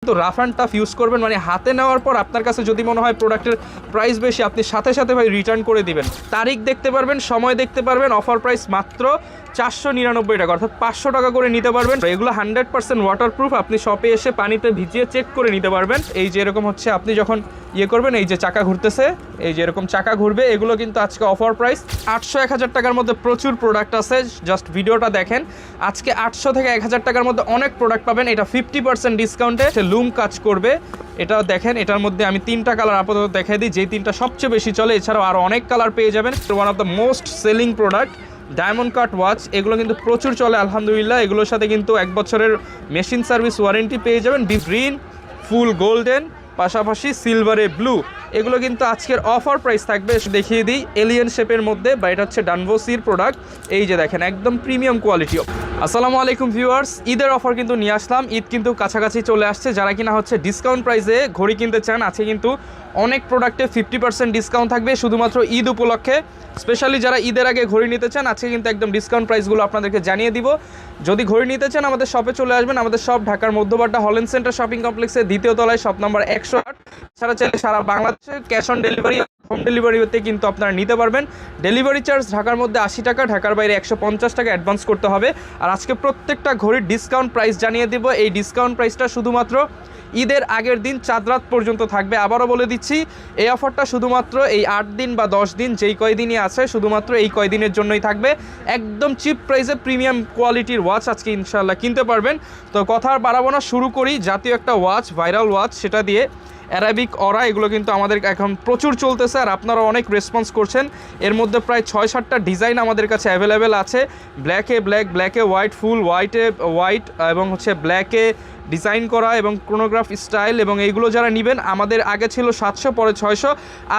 কিন্তু rough and tough use করবেন, মানে হাতে নেওয়ার পর আপনার কাছে যদি মনে হয় প্রোডাক্টের প্রাইস বেশি, আপনি সাথে সাথে ভাই রিটার্ন করে দিবেন। তারিখ দেখতে পারবেন, সময় দেখতে পারবেন। অফার প্রাইস মাত্র 499 টাকা, অর্থাৎ 500 টাকা করে নিতে পারবেন। এগুলো 100% ওয়াটারপ্রুফ, আপনি শপে এসে পানিতে ভিজিয়ে চেক করে নিতে পারবেন। এই যে এরকম হচ্ছে আপনি যখন করবেন, এই যে চাকা ঘুরতেছে, এই যে এরকম চাকা ঘুরবে। এগুলো কিন্তু আজকে অফার প্রাইস 800-1000 টাকার মধ্যে প্রচুর প্রোডাক্ট আছে। জাস্ট ভিডিওটা দেখেন, আজকে 800 থেকে 1000 টাকার মধ্যে অনেক প্রোডাক্ট পাবেন। এটা 50% ডিসকাউন্টে লুম কাজ করবে। এটাও দেখেন, এটার মধ্যে আমি 3টা কালার আপাতত দেখাই দিই, যেই 3টা সবচেয়ে বেশি চলে। এছাড়াও আরও অনেক কালার পেয়ে যাবেন। One of the most selling product diamond cut watch, এগুলো কিন্তু প্রচুর চলে আলহামদুলিল্লাহ। এগুলোর সাথে কিন্তু 1 বছরের মেশিন সার্ভিস ওয়ারেন্টি পেয়ে যাবেন। গ্রিন, ফুল গোল্ডেন, পাশাপাশি সিলভারে ব্লু, এগুলো কিন্তু আজকের অফার প্রাইস থাকবে। দেখিয়ে দিই, এলিয়েন শেপের মধ্যে, বা এটা হচ্ছে ডানভোসির প্রোডাক্ট। এই যে দেখেন, একদম প্রিমিয়াম কোয়ালিটি। আসসালামু আলাইকুম ভিউয়ার্স, ঈদের অফার কিন্তু নিয়ে আসলাম। ঈদ কিন্তু কাছাকাছি চলে আসছে। যারা কিনা হচ্ছে ডিসকাউন্ট প্রাইসে ঘড়ি কিনতে চান, আছে কিন্তু অনেক প্রোডাক্টে 50% ডিসকাউন্ট থাকবে শুধুমাত্র ঈদ উপলক্ষে। স্পেশালি যারা ঈদের আগে ঘড়ি নিতে চান, আজকে কিন্তু একদম ডিসকাউন্ট প্রাইসগুলো আপনাদেরকে জানিয়ে দিব। যদি ঘড়ি নিতে চান আমাদের শপে চলে আসবেন। আমাদের শপ ঢাকার মধ্যবাড্ডা হল্যান্ড সেন্টার শপিং কমপ্লেক্সের 2য় তলায়, শপ নাম্বার 108। ছাড়া চাইলে সারা বাংলাদেশে ক্যাশ অন ডেলিভারি, হোম ডেলিভারিতে কিন্তু আপনারা নিতে পারবেন। ডেলিভারি চার্জ ঢাকার মধ্যে 80 টাকা, ঢাকার বাইরে 150 টাকা অ্যাডভান্স করতে হবে। আর আজকে প্রত্যেকটা ঘড়ির ডিসকাউন্ট প্রাইস জানিয়ে দেব। এই ডিসকাউন্ট প্রাইসটা শুধুমাত্র ঈদের আগের দিন চাঁদ রাত পর্যন্ত থাকবে। আবারও বলে দিচ্ছি, এই অফারটা শুধুমাত্র এই 8 দিন বা 10 দিন, যেই কয়দিনই আছে, শুধুমাত্র এই কয়দিনের জন্যই থাকবে। একদম চিপ প্রাইসে প্রিমিয়াম কোয়ালিটির ওয়াচ আজকে ইনশাআল্লাহ কিনতে পারবেন। তো কথা আর বাড়াবো না, শুরু করি। জাতীয় একটা ওয়াচ, ভাইরাল ওয়াচ, সেটা দিয়ে অ্যারাবিক অরা, এগুলো কিন্তু আমাদের এখন প্রচুর চলতেছে আর আপনারা অনেক রেসপন্স করছেন। এর মধ্যে প্রায় 6-7টা ডিজাইন আমাদের কাছে অ্যাভেলেবেল আছে। ব্ল্যাকে ব্ল্যাক, ব্ল্যাকে হোয়াইট, ফুল হোয়াইটে হোয়াইট, এবং হচ্ছে ব্ল্যাকে ডিজাইন করা এবং ক্রোনোগ্রাফ স্টাইল। এবং এইগুলো যারা নেবেন, আমাদের আগে ছিল 700, পরে 600।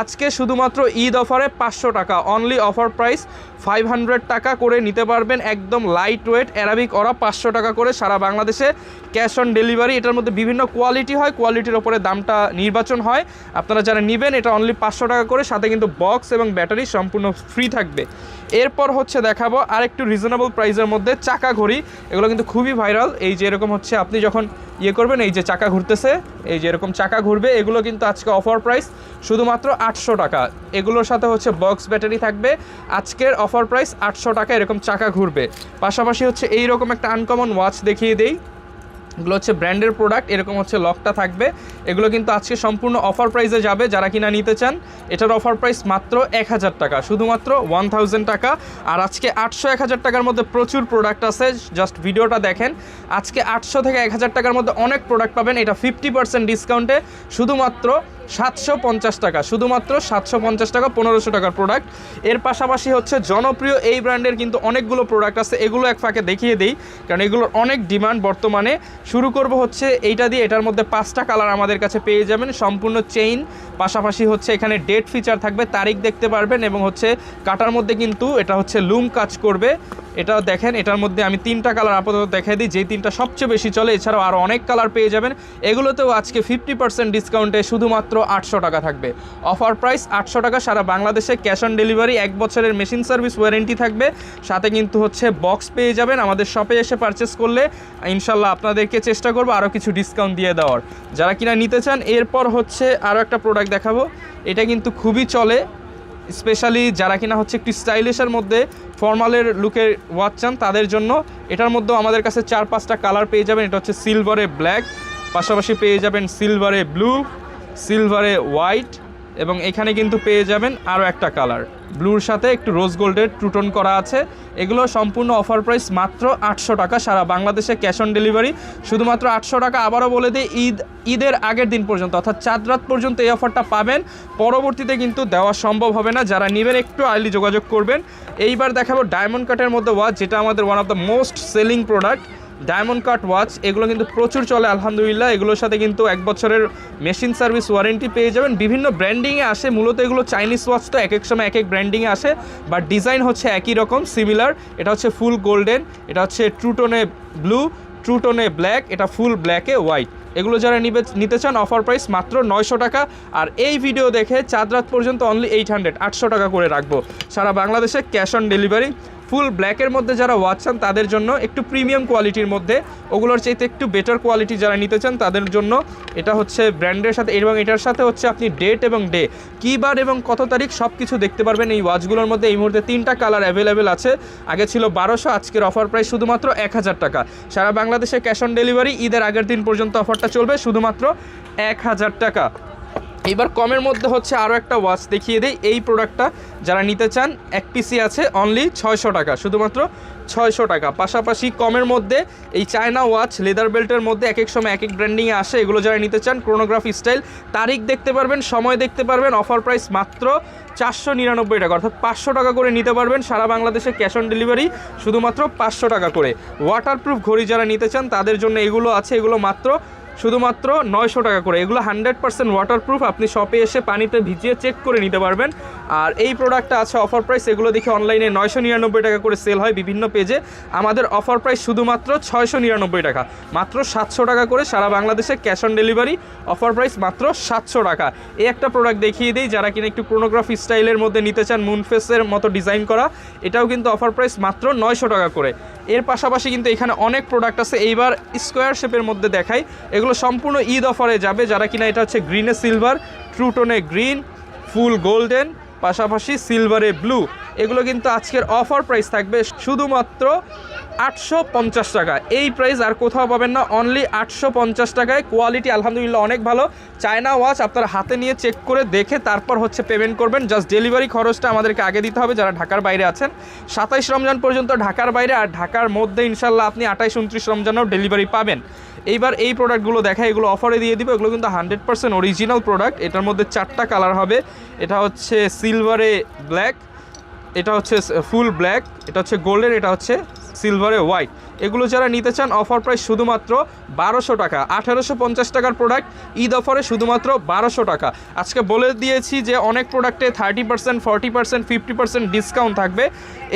আজকে শুধুমাত্র ঈদ অফারে 500 টাকা, অনলি অফার প্রাইস 500 টাকা করে নিতে পারবেন। একদম লাইট ওয়েট অ্যারাবিক অরা 500 টাকা করে সারা বাংলাদেশে ক্যাশ অন ডেলিভারি। এটার মধ্যে বিভিন্ন কোয়ালিটি হয়, কোয়ালিটির ওপরে দামটা নির্বাচন হয়। আপনারা যারা নেবেন, এটা অনলি 500 টাকা করে, সাথে কিন্তু বক্স এবং ব্যাটারি সম্পূর্ণ ফ্রি থাকবে। এরপর হচ্ছে দেখাবো আরেকটু রিজনেবল প্রাইসের মধ্যে চাকা ঘড়ি। এগুলো কিন্তু খুবই ভাইরাল। এই যে এরকম হচ্ছে আপনি যখন করবেন, এই যে চাকা ঘুরতেছে, এই যে এরকম চাকা ঘুরবে। এগুলো কিন্তু আজকে অফার প্রাইস শুধুমাত্র 800 টাকা। এগুলোর সাথে হচ্ছে বক্স ব্যাটারি থাকবে। আজকের অফার প্রাইস 800 টাকা, এরকম চাকা ঘুরবে। পাশাপাশি হচ্ছে এইরকম একটা আনকমন ওয়াচ দেখিয়ে দেই। এগুলো হচ্ছে ব্র্যান্ডের প্রোডাক্ট, এরকম হচ্ছে লকটা থাকবে। এগুলো কিন্তু আজকে সম্পূর্ণ অফার প্রাইসে যাবে। যারা কিনা নিতে চান, এটার অফার প্রাইস মাত্র 1000 টাকা, শুধুমাত্র 1000 টাকা। আর আজকে 800-1000 টাকার মধ্যে প্রচুর প্রোডাক্ট আছে। জাস্ট ভিডিওটা দেখেন, আজকে 800 থেকে 1000 টাকার মধ্যে অনেক প্রোডাক্ট পাবেন। এটা 50% ডিসকাউন্টে শুধুমাত্র 750 টাকা, শুধুমাত্র 750 টাকা, 1500 টাকার প্রোডাক্ট। এর পাশাপাশি হচ্ছে জনপ্রিয় এই ব্র্যান্ডের কিন্তু অনেকগুলো প্রোডাক্ট আছে। এগুলো এক ফাঁকে দেখিয়ে দিই, কারণ এগুলোর অনেক ডিমান্ড বর্তমানে। শুরু করব হচ্ছে এইটা দিয়ে। এটার মধ্যে 5টা কালার আমাদের কাছে পেয়ে যাবেন, সম্পূর্ণ চেইন। পাশাপাশি হচ্ছে এখানে ডেট ফিচার থাকবে, তারিখ দেখতে পারবেন। এবং হচ্ছে কাটার মধ্যে কিন্তু এটা হচ্ছে লুম কাজ করবে। এটাও দেখেন, এটার মধ্যে আমি 3টা কালার আপাতত দেখাই দিই, যেই 3টা সবচেয়ে বেশি চলে। এছাড়াও আরও অনেক কালার পেয়ে যাবেন। এগুলোতেও আজকে 50% ডিসকাউন্টে শুধুমাত্র 800 টাকা থাকবে। অফার প্রাইস 800 টাকা, সারা বাংলাদেশে ক্যাশ অন ডেলিভারি, 1 বছরের মেশিন সার্ভিস ওয়ারেন্টি থাকবে। সাথে কিন্তু হচ্ছে বক্স পেয়ে যাবেন। আমাদের শপে এসে পারচেস করলে ইনশাল্লাহ আপনাদেরকে চেষ্টা করবো আরও কিছু ডিসকাউন্ট দিয়ে দেওয়ার, যারা কিনা নিতে চান। এরপর হচ্ছে আরও একটা প্রোডাক্ট দেখাবো। এটা কিন্তু খুবই চলে, স্পেশালি যারা কিনা হচ্ছে একটু স্টাইলিশের মধ্যে ফর্মালের লুকের ওয়াচ চান, তাদের জন্য। এটার মধ্যেও আমাদের কাছে 4-5টা কালার পেয়ে যাবেন। এটা হচ্ছে সিলভারে ব্ল্যাক, পাশাপাশি পেয়ে যাবেন সিলভারে ব্লু, সিলভারে হোয়াইট, এবং এখানে কিন্তু পেয়ে যাবেন আরও একটা কালার ব্লুর সাথে একটু রোজ গোল্ডের ট্রুটন করা আছে। এগুলো সম্পূর্ণ অফার প্রাইস মাত্র 800 টাকা, সারা বাংলাদেশে ক্যাশ অন ডেলিভারি, শুধুমাত্র 800 টাকা। আবারও বলে দিই, ঈদের আগের দিন পর্যন্ত, অর্থাৎ চাঁদ রাত পর্যন্ত এই অফারটা পাবেন। পরবর্তীতে কিন্তু দেওয়া সম্ভব হবে না। যারা নেবেন একটু আর্লি যোগাযোগ করবেন। এইবার দেখাবো ডায়মন্ড কাটের মধ্যে ওয়াচ, যেটা আমাদের one of the most selling product. Diamond cut watch, এগুলো কিন্তু প্রচুর চলে আলহামদুলিল্লাহ। এগুলোর সাথে কিন্তু 1 বছরের মেশিন সার্ভিস ওয়ারেন্টি পেয়ে যাবেন। বিভিন্ন ব্র্যান্ডিংয়ে আসে, মূলত এগুলো চাইনিজ ওয়াচ, তো এক এক সময় এক এক ব্র্যান্ডিংয়ে আসে, বাট ডিজাইন হচ্ছে একই রকম, সিমিলার। এটা হচ্ছে ফুল গোল্ডেন, এটা হচ্ছে ট্রুটোনে ব্লু, ট্রুটোনে ব্ল্যাক, এটা ফুল ব্ল্যাকে হোয়াইট। এগুলো যারা নিতে চান, অফার প্রাইস মাত্র 900 টাকা। আর এই ভিডিও দেখে চাঁদ রাত পর্যন্ত অনলি 800 টাকা করে রাখবো, সারা বাংলাদেশে ক্যাশ অন ডেলিভারি। ফুল ব্ল্যাকের মধ্যে যারা ওয়াচ চান তাদের জন্য একটু প্রিমিয়াম কোয়ালিটির মধ্যে, ওগুলোর চাইতে একটু বেটার কোয়ালিটি যারা নিতে চান তাদের জন্য এটা হচ্ছে ব্র্যান্ডের সাথে, এবং এটার সাথে হচ্ছে আপনি ডেট এবং ডে কী বার এবং কত তারিখ সব কিছু দেখতে পারবেন এই ওয়াচগুলোর মধ্যে। এই মুহূর্তে 3টা কালার অ্যাভেলেবেল আছে, আগে ছিল 1200, আজকের অফার প্রাইস শুধুমাত্র 1000 টাকা। সারা বাংলাদেশে ক্যাশ অন ডেলিভারি, ঈদের আগের দিন পর্যন্ত অফারটা চলবে, শুধুমাত্র 1000 টাকা। এবার কমের মধ্যে হচ্ছে আরও একটা ওয়াচ দেখিয়ে দিই। এই প্রোডাক্টটা যারা নিতে চান এক পিসি আছে অনলি 600 টাকা, শুধুমাত্র 600 টাকা। পাশাপাশি কমের মধ্যে এই চায়না ওয়াচ লেদার বেল্টের মধ্যে এক এক সময় এক এক ব্র্যান্ডিংয়ে আসে, এগুলো যারা নিতে চান ক্রোনোগ্রাফি স্টাইল, তারিখ দেখতে পারবেন, সময় দেখতে পারবেন। অফার প্রাইস মাত্র 499 টাকা, অর্থাৎ 500 টাকা করে নিতে পারবেন। সারা বাংলাদেশে ক্যাশ অন ডেলিভারি, শুধুমাত্র 500 টাকা করে। ওয়াটারপ্রুফ ঘড়ি যারা নিতে চান তাদের জন্য এগুলো আছে, এগুলো মাত্র শুধুমাত্র 900 টাকা করে। এগুলো 100% ওয়াটারপ্রুফ, আপনি শপে এসে পানিতে ভিজিয়ে চেক করে নিতে পারবেন। আর এই প্রোডাক্টটা আছে অফার প্রাইস, এগুলো দেখে অনলাইনে 999 টাকা করে সেল হয় বিভিন্ন পেজে, আমাদের অফার প্রাইস শুধুমাত্র 699 টাকা, মাত্র 700 টাকা করে সারা বাংলাদেশে cash on delivery, offer price মাত্র 700 টাকা। এই একটা প্রোডাক্ট দেখিয়ে দিই, যারা কিনা একটু ক্রোনোগ্রাফি স্টাইলের মধ্যে নিতে চান, মুনফেসের মতো ডিজাইন করা, এটাও কিন্তু অফার প্রাইস মাত্র 900 টাকা করে। এর পাশাপাশি কিন্তু এখানে অনেক প্রোডাক্ট আছে, এইবার স্কোয়ার শেপের মধ্যে দেখাই, এগুলো সম্পূর্ণ ঈদ অফারে যাবে। যারা কিনা এটা হচ্ছে গ্রিনে সিলভার, ট্রুটোনে গ্রিন, ফুল গোল্ডেন, পাশাপাশি সিলভারে ব্লু, এগুলো কিন্তু আজকের অফার প্রাইস থাকবে শুধুমাত্র 850 টাকা। এই প্রাইস আর কোথাও পাবেন না, অনলি 850 টাকায়। কোয়ালিটি আলহামদুলিল্লাহ অনেক ভালো। চায়না ওয়াচ আপনারা হাতে নিয়ে চেক করে দেখে তারপর হচ্ছে পেমেন্ট করবেন, জাস্ট ডেলিভারি খরচটা আমাদেরকে আগে দিতে হবে যারা ঢাকার বাইরে আছেন। 27 রমজান পর্যন্ত ঢাকার বাইরে, আর ঢাকার মধ্যে ইনশাল্লাহ আপনি 28, 29 রমজানেও ডেলিভারি পাবেন। এইবার এই প্রোডাক্টগুলো দেখা, এগুলো অফারে দিয়ে দিব, এগুলো কিন্তু 100% অরিজিনাল প্রোডাক্ট। এটার মধ্যে 4টা কালার হবে, এটা হচ্ছে সিলভারে ব্ল্যাক, এটা হচ্ছে ফুল ব্ল্যাক, এটা হচ্ছে গোল্ডেন, এটা হচ্ছে সিলভারে হোয়াইট। এগুলো যারা নিতে চান অফার প্রাইস শুধুমাত্র 1200 টাকা। 1850 টাকার প্রোডাক্ট ঈদ অফারে শুধুমাত্র 1200 টাকা। আজকে বলে দিয়েছি যে অনেক প্রোডাক্টে 30%, 40%, 50% ডিসকাউন্ট থাকবে।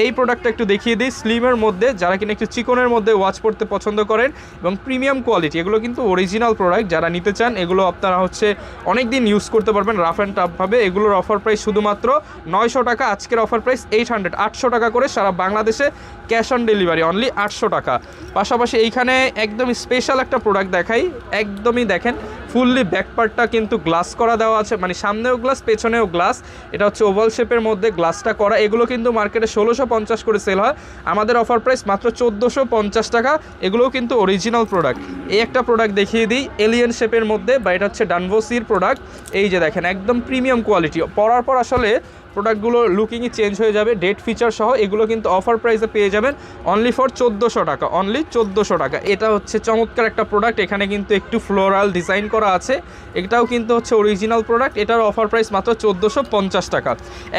এই প্রোডাক্টটা একটু দেখিয়ে দিই, স্লিমের মধ্যে যারা কিনা একটু চিকনের মধ্যে ওয়াচ পড়তে পছন্দ করেন এবং প্রিমিয়াম কোয়ালিটি, এগুলো কিন্তু অরিজিনাল প্রোডাক্ট। যারা নিতে চান এগুলো আপনারা হচ্ছে অনেক দিন ইউজ করতে পারবেন রাফ অ্যান্ড টাফভাবে। এগুলোর অফার প্রাইস শুধুমাত্র 900 টাকা, আজকের অফার প্রাইস 800 টাকা করে সারা বাংলাদেশে ক্যাশ অন ডেলিভারি, অনলি 800 টাকা। পাশাপাশি এইখানে একদম স্পেশাল একটা প্রোডাক্ট দেখাই, একদমই দেখেন ফুললি ব্যাক পার্টটা কিন্তু গ্লাস করা দেওয়া আছে, মানে সামনেও গ্লাস পেছনেও গ্লাস, এটা হচ্ছে ওভাল শেপের মধ্যে গ্লাসটা করা। এগুলো কিন্তু মার্কেটে 1650 করে সেল হয়, আমাদের অফার প্রাইস মাত্র 1450 টাকা। এগুলোও কিন্তু অরিজিনাল প্রোডাক্ট। এই একটা প্রোডাক্ট দেখিয়ে দিই, এলিয়েন শেপের মধ্যে, বা এটা হচ্ছে ডানভোসির প্রোডাক্ট। এই যে দেখেন একদম প্রিমিয়াম কোয়ালিটি, পরার পর আসলে প্রোডাক্টগুলো লুকিংই চেঞ্জ হয়ে যাবে, ডেট ফিচার সহ। এগুলো কিন্তু অফার প্রাইসে পেয়ে যাবেন অনলি ফর 1400 টাকা, অনলি 1400 টাকা। এটা হচ্ছে চমৎকার একটা প্রোডাক্ট, এখানে কিন্তু একটু ফ্লোরাল ডিজাইন করা আছে, এটাও কিন্তু হচ্ছে অরিজিনাল প্রোডাক্ট। এটার অফার প্রাইস মাত্র 1450 টাকা।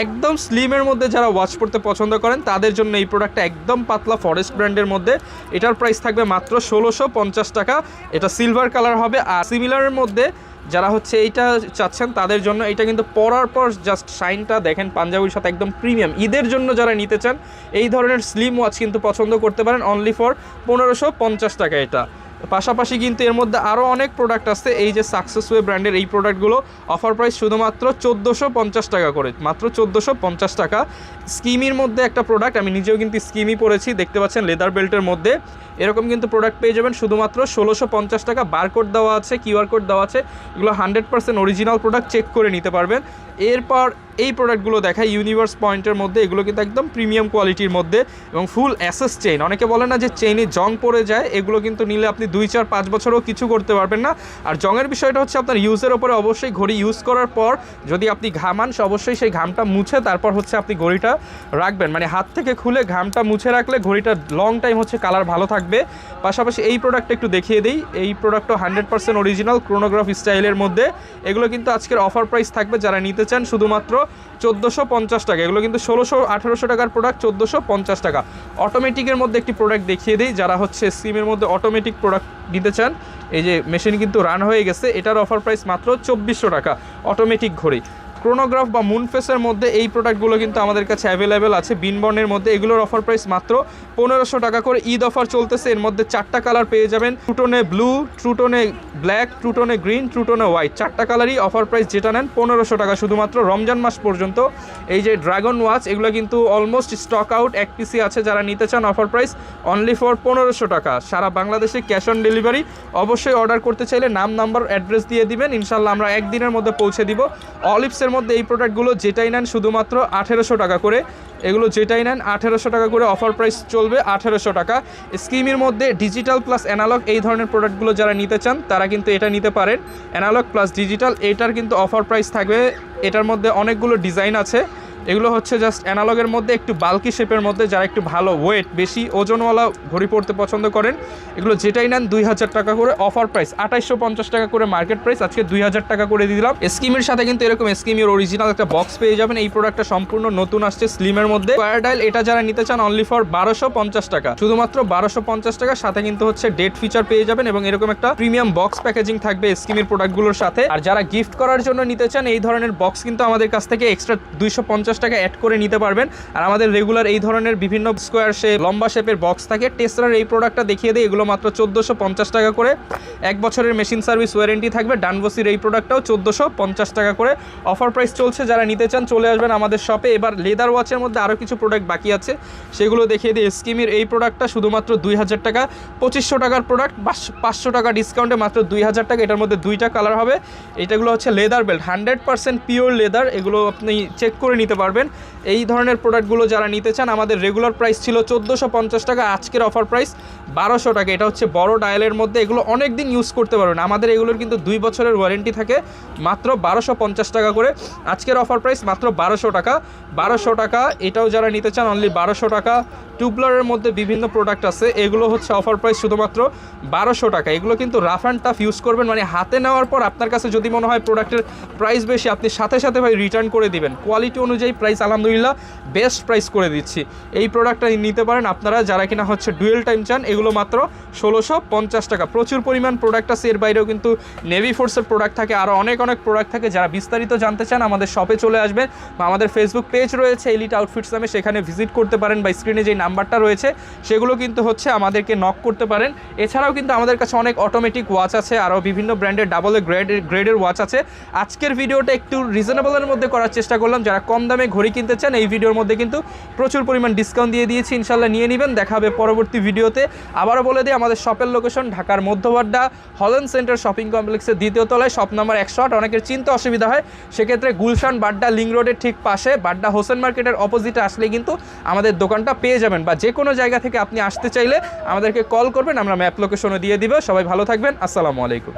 একদম স্লিমের মধ্যে যারা ওয়াচ পড়তে পছন্দ করেন তাদের জন্য এই প্রোডাক্টটা একদম পাতলা ফরেস্ট ব্র্যান্ডের মধ্যে, এটার প্রাইস থাকবে মাত্র 1650 টাকা। এটা সিলভার কালার হবে। আর সিমিলারের মধ্যে যারা হচ্ছে এইটা চাচ্ছেন তাদের জন্য এটা কিন্তু পরার পর জাস্ট শাইনটা দেখেন, পাঞ্জাবির সাথে একদম প্রিমিয়াম। ঈদের জন্য যারা নিতে চান এই ধরনের স্লিম ওয়াচ কিন্তু পছন্দ করতে পারেন, অনলি ফর 1550 টাকা এটা। পাশাপাশি কিন্তু এর মধ্যে আরও অনেক প্রোডাক্ট আছে, এই যে সাকসেসওয়ে ব্র্যান্ডের এই প্রোডাক্টগুলো অফার প্রাইস শুধুমাত্র 1450 টাকা করে, মাত্র 1450 টাকা। স্কিমির মধ্যে একটা প্রোডাক্ট, আমি নিজেও কিন্তু স্কিমি পরেছি, দেখতে পাচ্ছেন লেদার বেল্টের মধ্যে, এরকম কিন্তু প্রোডাক্ট পেয়ে যাবেন শুধুমাত্র 1650 টাকা। বারকোড দেওয়া আছে, কিউআর কোড দেওয়া আছে, এগুলো 100% অরিজিনাল প্রোডাক্ট, চেক করে নিতে পারবেন। এরপর এই প্রোডাক্টগুলো দেখায় ইউনিভার্স পয়েন্টের মধ্যে, এগুলো কিন্তু একদম প্রিমিয়াম কোয়ালিটির মধ্যে এবং ফুল অ্যাসেস চেইন। অনেকে বলে না যে চেইনে জং পড়ে যায়, এগুলো কিন্তু নিলে আপনি 2, 4, 5 বছরও কিছু করতে পারবেন না। আর জংয়ের বিষয়টা হচ্ছে আপনার ইউজের ওপরে, অবশ্যই ঘড়ি ইউজ করার পর যদি আপনি ঘামান অবশ্যই সেই ঘামটা মুছে তারপর হচ্ছে আপনি ঘড়িটা রাখবেন, মানে হাত থেকে খুলে ঘামটা মুছে রাখলে ঘড়িটা লং টাইম হচ্ছে কালার ভালো থাকবে। পাশাপাশি এই প্রোডাক্টটা একটু দেখিয়ে দিই, এই প্রোডাক্টও 100% অরিজিনাল ক্রোনোগ্রাফ স্টাইলের মধ্যে। এগুলো কিন্তু আজকের অফার প্রাইস থাকবে যারা নিতে চান শুধুমাত্র 1450 টাকা। এগুলো কিন্তু 1600-1800 টাকার প্রোডাক্ট, 1450 টাকা। অটোমেটিকের মধ্যে একটি প্রোডাক্ট দেখিয়ে দিই, যারা হচ্ছে সিমের মধ্যে অটোমেটিক প্রোডাক্ট নিতে চান, এই যে মেশিন কিন্তু রান হয়ে গেছে, এটার অফার প্রাইস মাত্র 2400 টাকা, অটোমেটিক ঘড়ি। ক্রোনোগ্রাফ বা মুনফেসের মধ্যে এই প্রোডাক্টগুলো কিন্তু আমাদের কাছে অ্যাভেলেবেল আছে। বিনবর্নের মধ্যে এগুলোর অফার প্রাইস মাত্র 1500 টাকা করে। ঈদ অফার চলতেছে, এর মধ্যে 4টা কালার পেয়ে যাবেন, ট্রুটোনে ব্লু, ট্রুটোনে ব্ল্যাক, ট্রুটোনে গ্রিন, ট্রুটোনে হোয়াইট, 4টা কালারই অফার প্রাইস যেটা নেন 1500 টাকা শুধুমাত্র রমজান মাস পর্যন্ত। এই যে ড্রাগন ওয়াচ এগুলো কিন্তু অলমোস্ট স্টক আউট, এক পিসি আছে, যারা নিতে চান অফার প্রাইস অনলি ফর 1500 টাকা। সারা বাংলাদেশে ক্যাশ অন ডেলিভারি। অবশ্যই অর্ডার করতে চাইলে নাম, নাম্বার, অ্যাড্রেস দিয়ে দিবেন, ইনশাল্লাহ আমরা একদিনের মধ্যে পৌঁছে দিব। অলিভসের মধ্যে এই প্রোডাক্টগুলো যেটাই নেন শুধুমাত্র 1800 টাকা করে, এগুলো যেটাই নেন 1800 টাকা করে অফার প্রাইস চলবে 1800 টাকা। স্কিমের মধ্যে ডিজিটাল প্লাস অ্যানালগ এই ধরনের প্রোডাক্টগুলো যারা নিতে চান তারা কিন্তু এটা নিতে পারেন। অ্যানালগ প্লাস ডিজিটাল এটার কিন্তু অফার প্রাইস থাকবে, এটার মধ্যে অনেকগুলো ডিজাইন আছে। এগুলো হচ্ছে জাস্ট অ্যানালগের মধ্যে একটু বাল্কি শেপের মধ্যে, যারা একটু ভালো ওয়েট বেশি ওজনওয়ালা ঘড়ি পড়তে পছন্দ করেন এগুলো যেটাই নেন 2000 টাকা করে অফার প্রাইস, 2850 টাকা করে মার্কেট প্রাইস, আজকে 2000 টাকা করে দিয়ে দিলাম। স্কিমের সাথে কিন্তু এরকম স্কিমের অরিজিনাল একটা বক্স পেয়ে যাবেন। এই প্রোডাক্টটা সম্পূর্ণ নতুন আসছে স্লিমের মধ্যে। স্কয়ার ডায়াল এটা যারা নিতে চান অনলি ফর 1250 টাকা, শুধুমাত্র 1250 টাকা। সাথে কিন্তু হচ্ছে ডেট ফিচার পেয়ে যাবেন এবং এরকম একটা প্রিমিয়াম বক্স প্যাকেজিং থাকবে স্কিমের প্রোডাক্টগুলোর সাথে। আর যারা গিফট করার জন্য নিতে চান এই ধরনের বক্স কিন্তু আমাদের কাছ থেকে এক্সট্রা 250 টাকা অ্যাড করে নিতে পারবেন। আর আমাদের রেগুলার এই ধরনের বিভিন্ন স্কোয়ার শেপ, লম্বা শেপের বক্স থাকে। টেসলার এই প্রোডাক্টটা দেখিয়ে দেয়, এগুলো মাত্র 1450 টাকা করে। 1 বছরের মেশিন সার্ভিস ওয়ারেন্টি থাকবে। ডানবসির এই প্রোডাক্টটাও 1450 টাকা করে অফার প্রাইস চলছে। যারা নিতে চান চলে আসবেন আমাদের শপে। এবার লেদার ওয়াচের মধ্যে আরও কিছু প্রোডাক্ট বাকি আছে, সেগুলো দেখিয়ে দিই। স্কিমের এই প্রোডাক্টটা শুধুমাত্র 2000 টাকা, 2500 টাকার প্রোডাক্ট, 500 টাকা ডিসকাউন্টে মাত্র 2000 টাকা। এটার মধ্যে 2টা কালার হবে। এটাগুলো হচ্ছে লেদার বেল্ট, 100% পিওর লেদার, এগুলো আপনি চেক করে নিতে পারবেন। এই ধরনের প্রোডাক্টগুলো যারা নিতে চান, আমাদের রেগুলার প্রাইস ছিল 1450 টাকা, আজকের অফার প্রাইস 1200 টাকা। এটা হচ্ছে বড় ডায়ালের মধ্যে, এগুলো অনেক দিন ইউজ করতে পারবেন। আমাদের এগুলোর কিন্তু 2 বছরের ওয়ারেন্টি থাকে, মাত্র 1250 টাকা করে। আজকের অফার প্রাইস মাত্র 1200 টাকা, 1200 টাকা। এটাও যারা নিতে চান অনলি 1200 টাকা। টুবলারের মধ্যে বিভিন্ন প্রোডাক্ট আছে, এগুলো হচ্ছে অফার প্রাইস শুধুমাত্র 1200 টাকা। এগুলো কিন্তু রাফ অ্যান্ড টাফ ইউজ করবেন, মানে হাতে নেওয়ার পর আপনার কাছে যদি মনে হয় প্রোডাক্টের প্রাইস বেশি, আপনি সাথে সাথে ভাই রিটার্ন করে দিবেন। কোয়ালিটি অনুযায়ী প্রাইস আলহামদুলিল্লাহ বেস্ট প্রাইস করে দিচ্ছি। এই প্রোডাক্টটা নিতে পারেন আপনারা যারা কিনা হচ্ছে ডুয়েল টাইম চান। এগুলো মাত্র 1650 টাকা। প্রচুর পরিমাণ প্রোডাক্ট আছে, এর বাইরেও কিন্তু নেভি ফোর্সের প্রোডাক্ট থাকে, আরও অনেক প্রোডাক্ট থাকে। যারা বিস্তারিত জানতে চান আমাদের শপে চলে আসবেন, বা আমাদের ফেসবুক পেজ রয়েছে এলিট আউটফিটস নামে, সেখানে ভিজিট করতে পারেন, বা স্ক্রিনে যে নাম্বারটা রয়েছে সেগুলো কিন্তু হচ্ছে আমাদেরকে নক করতে পারেন। এছাড়াও কিন্তু আমাদের কাছে অনেক অটোমেটিক ওয়াচ আছে, আরও বিভিন্ন ব্র্যান্ডের ডাবল গ্রেডের ওয়াচ আছে। আজকের ভিডিওটা একটু রিজনেবলের মধ্যে করার চেষ্টা করলাম। যারা কম দামে ঘড়ি কিনতে চান এই ভিডিওর মধ্যে কিন্তু প্রচুর পরিমাণ ডিসকাউন্ট দিয়ে দিয়েছি, ইনশাল্লাহ নিয়ে নেবেন। দেখা হবে পরবর্তী ভিডিওতে। আবারও বলে দিই আমাদের শপের লোকেশন ঢাকার মধ্যবাড্ডা হল্যান্ড সেন্টার শপিং কমপ্লেক্সের 2য় তলায়, শপ নাম্বার 108। অনেকের চিনতে অসুবিধা হয়, সেক্ষেত্রে গুলশান বাড্ডা লিংক রোডের ঠিক পাশে বাড্ডা হোসেন মার্কেটের অপোজিটে আসলে কিন্তু আমাদের দোকানটা পেয়ে যাবেন। বা যে কোনো জায়গা থেকে আপনি আসতে চাইলে আমাদেরকে কল করবেন, আমরা ম্যাপ লোকেশনও দিয়ে দিব। সবাই ভালো থাকবেন, আসসালামু আলাইকুম।